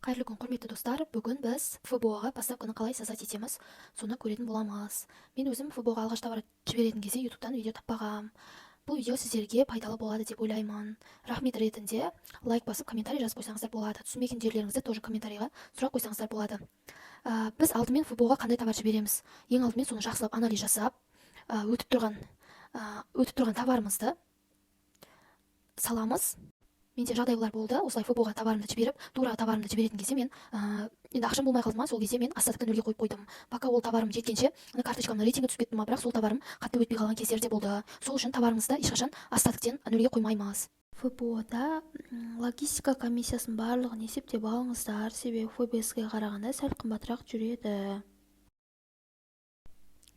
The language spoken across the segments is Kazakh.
Қайырлы күн, құрметті достар. Бүгін біз ФБО-ға поставканы қалай создать етеміз, соны көретін боламыз. Мен өзім ФБО-ға алғаш товар жіберетін кезде ютубтан видео таппағам. Бұл видео сіздерге пайдалы болады деп ойлаймын. Рахмет ретінде лайк басып, комментарий жазып қойсаңыздар болады. Түсінбеген жерлеріңізді тоже комментарийға сұрақ қойсаңыздар болады. Біз алдымен ФБО-ға қандай товар жібереміз? Ең алдымен соны жақсылап анализ жасап, өтіп тұрған товарымызды саламыз. Менде жағдайлар болды, осылай ФБО-ға товарымды жіберіп, тура товарымды жіберетін кезде мен енді ақшам болмай қалды ма, сол кезде мен остатокты нөлге қойып қойдым. Пока ол товарым жеткенше, карточкамның рейтингі түсіп кетті ма, бірақ сол товарым қатты өтпей қалған кездер де болды. Сол үшін товарымызды ешқашан остатоктен нөлге қоймаймыз. ФБО-да логистика комиссиясының барлығын есептеп алыңыздар, себебі ФБС-ге қарағанда сәл қымбатырақ жүреді.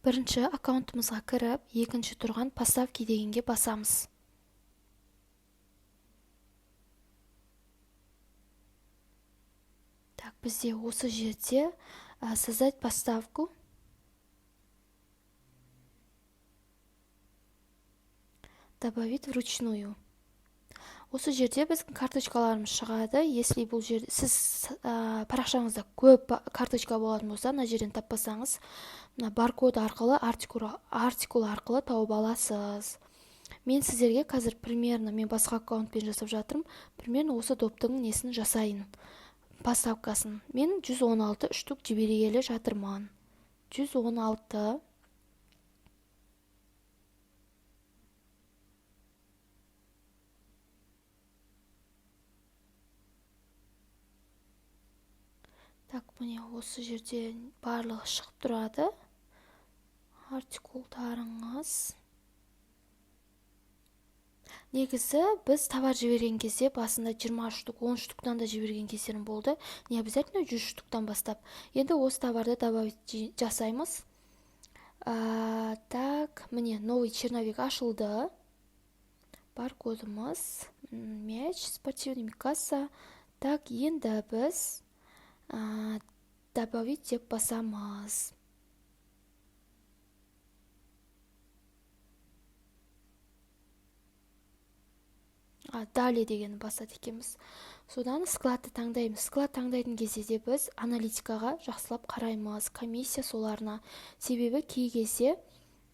Бірінші аккаунтымызға кіріп, екінші тұрған поставки дегенге басамыз. Бізде осы жерде создать поставку, добавить вручную. Осы жерде біздің карточкаларымыз шығады. Если бұл жерде сіз парақшаңызда көп карточка болатын болса, мына жерден таппасаңыз, баркод арқылы, артикул арқылы тауып аласыз. Мен сіздерге қазір примерно, мен басқа аккаунтпен жасап жатырмын, примерно осы доптың несін жасайын. Поставкасын. Мен 116 штук жібергелі жатырман. 116. Так, міне осы жерде барлығы шығып тұрады. Артикулдарыңыз. Негізі біз товар жіберген кезде басында 20 штук, 10 штуктан да жіберген кездерім болды. Не обязательно 100 штуктан бастап. Енді осы товарды добавить жасаймыз. Так, міне новый черновик ашылды. Баркодымыз, мяч, спортивный касса. Так, енді біз добавить деп басамыз. Далее деген басады екенбіз. Содан складты таңдаймыз. Склад таңдайтын кезде біз аналитикаға жақсылап қараймыз, комиссия соларына. Себебі кей кезде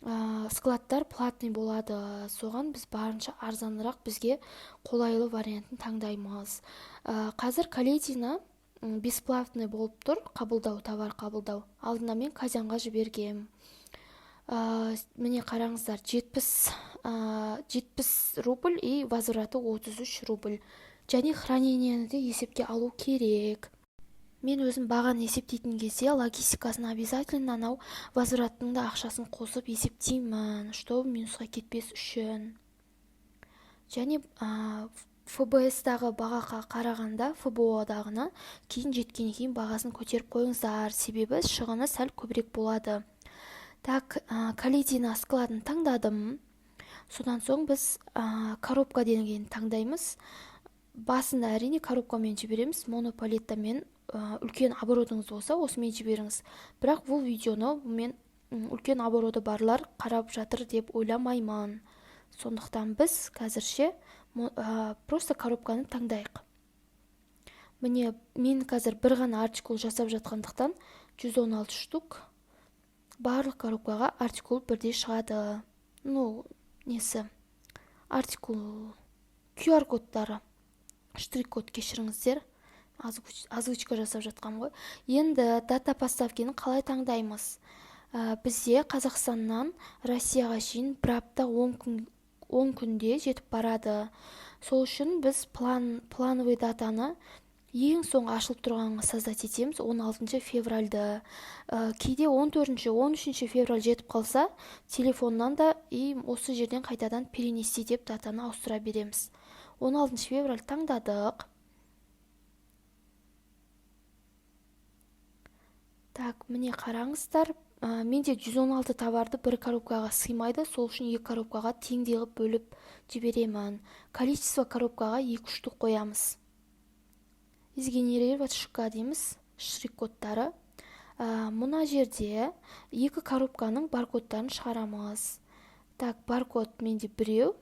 складтар платный болады. Соған біз барынша арзанырақ бізге қолайлы вариантын таңдаймыз. Қазір Каледина бесплатный болып тұр, қабылдау, товар қабылдау. Алдында мен Казанға жібергем. Міне қараңыздар, 70 рубль и возвраты 33 рубль. Және хранениені де есепке алу керек. Мен өзім бағаны есептейтін кезде логистикасын обязательно анау возвраттың да ақшасын қосып есептеймін, чтобы минусқа кетпес үшін. Және ФБС-дағы бағаға қарағанда ФБО-дағына кейін жеткеннен кейін бағасын көтеріп қойыңыздар, себебі шығыны сәл көбірек болады. Так, Каледина складын таңдадым. Содан соң біз коробка деген таңдаймыз. Басында әрине коробкамен жібереміз, монопалеттамен үлкен оборотыңыз болса, осымен жіберіңіз. Бірақ бұл видеоны мен үлкен обороты барлар қарап жатыр деп ойламаймын. Сондықтан біз қазірше просто коробканы таңдайық. Міне, мен қазір бір ғана артикул жасап жатқандықтан 116 штук. Барлық коробкаға артикул бірдей шығады. Артикул, QR кодтары, штрих-код кешіріңіздер. Озвучка жасап жатқам ғой. Енді дата поставкені қалай таңдаймыз? Бізде Қазақстаннан Россияға шейін бір апта 10 күнде жетіп барады. Сол үшін біз плановый датаны ең соң ашылып тұрғанға создать етеміз 16 февральды. Кейде 14-13 февраль жетіп қалса, телефоннан да осы жерден қайтадан перенести деп датаны ауыстыра береміз. 16 февраль таңдадық. Так, міне қараңыздар. Менде 116 товарды бір коробкаға сыймайды, сол үшін 2 коробкаға теңдей қылып бөліп жіберемін. Количество коробкаға 2 штук қоямыз. Изгенерировать шка дейміз, штрих-кодтары. Мұна жерде 2 коробканың баркодтарын шығарамыз. Так, баркод менде біреу.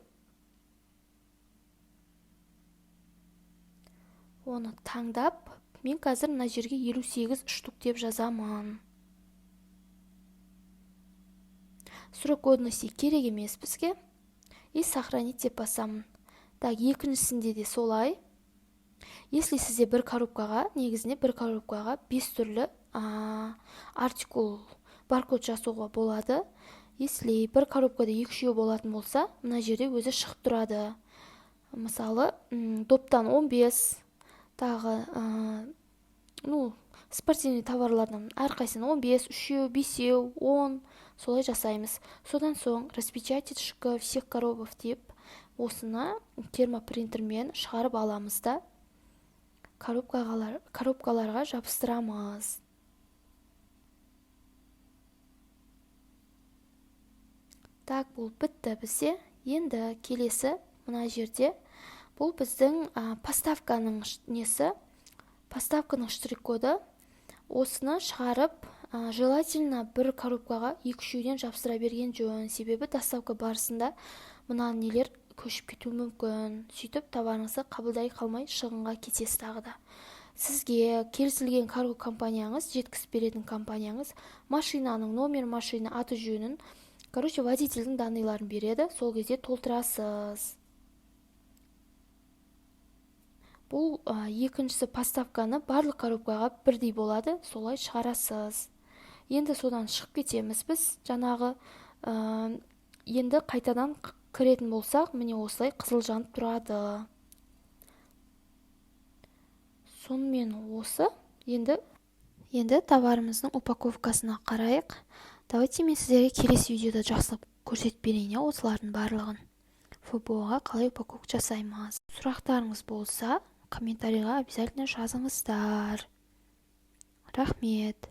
Оны таңдап, Мен қазір мына жерге 58 штук деп жазамын. Срок годности керек емес бізге. И сохранить деп басамын. Так, екіншісінде де солай. Если сізде бір коробкаға, негізінде бір коробкаға 5 түрлі артикул, баркод жасауға болады. Если бір коробкада 2-3 болатын болса, мына жерде өзі шығып тұрады. Мысалы, доптан 15, тағы, спортивный товарлардан әрқайсынан 15, 3, 5, 10, солай жасаймыз. Содан соң распечатчик всех коробов деп, осыны термопринтермен шығарып аламыз да, коробкаларға жабыстырамыз. Так, бұл бітті бізде. Енді келесі мына жерде бұл біздің поставканың несі, поставканың штрих-коды. Осыны шығарып, желательно бір коробкаға 2-3-ден жабыстыра берген жөн. Себебі доставка барысында мына нелер көшіп кетуі мүмкін. Сөйтіп товарыңызды қабылдай қалмай шығынға кетесіз тағы да. Сізге келісілген карго компанияңыз, жеткізіп беретін компанияңыз машинаның номер, машина аты жөнін, водительдің данныйларын береді, сол кезде толтырасыз. Бұл екіншісі поставканы барлық коробкаға бірдей болады, солай шығарасыз. Енді содан шығып кетеміз біз. Жаңағы енді қайтадан кіретін болсақ, міне осылай қызыл жанып тұрады. Сонымен осы. Енді товарымыздың упаковкасына қарайық. Давайте мен сіздерге келесі видеода жақсылап көрсетіп берейін, осылардың барлығын. ФБО-ға қалай упаковка жасаймыз. Сұрақтарыңыз болса, комментарийға обязательно жазыңыздар. Рахмет.